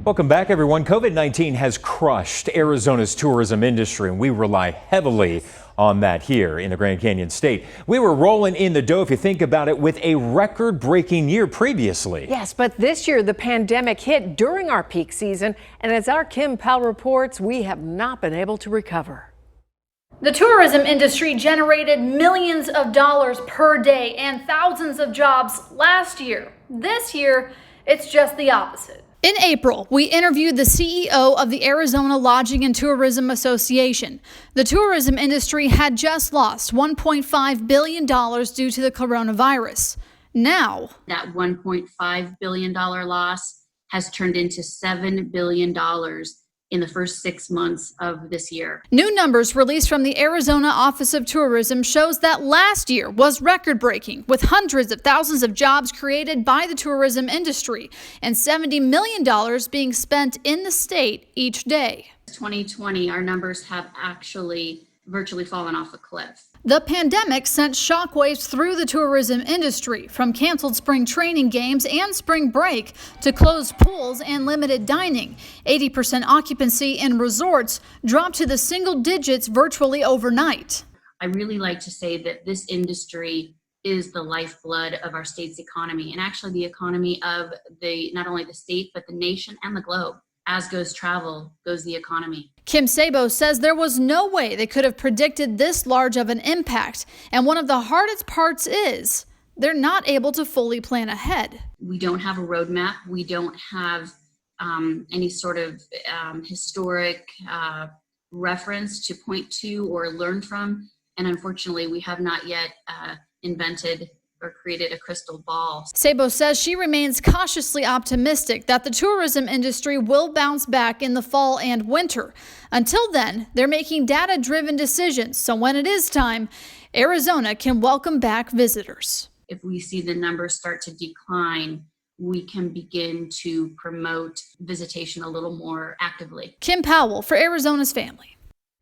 Welcome back, everyone. COVID-19 has crushed Arizona's tourism industry, and we rely heavily on that here in the Grand Canyon State. We were rolling in the dough, if you think about it, with a record-breaking year previously. Yes, but this year the pandemic hit during our peak season, and as our Kim Powell reports, we have not been able to recover. The tourism industry generated millions of dollars per day and thousands of jobs last year. This year, it's just the opposite. In April, we interviewed the CEO of the Arizona Lodging and Tourism Association. The tourism industry had just lost $1.5 billion due to the coronavirus. Now, that $1.5 billion loss has turned into $7 billion in the first 6 months of this year. New numbers released from the Arizona Office of Tourism shows that last year was record-breaking, with hundreds of thousands of jobs created by the tourism industry and $70 million being spent in the state each day. 2020, our numbers have actually virtually fallen off a cliff. The pandemic sent shockwaves through the tourism industry, from canceled spring training games and spring break to closed pools and limited dining. 80% occupancy in resorts dropped to the single digits virtually overnight. I really like to say that this industry is the lifeblood of our state's economy, and actually the economy of not only the state, but the nation and the globe. As goes travel, goes the economy. Kim Sabo says there was no way they could have predicted this large of an impact. And one of the hardest parts is they're not able to fully plan ahead. We don't have a roadmap. We don't have any sort of historic reference to point to or learn from. And unfortunately, we have not yet invented or created a crystal ball. Sabo says she remains cautiously optimistic that the tourism industry will bounce back in the fall and winter. Until then, they're making data-driven decisions, so when it is time, Arizona can welcome back visitors. If we see the numbers start to decline, we can begin to promote visitation a little more actively. Kim Powell for Arizona's Family.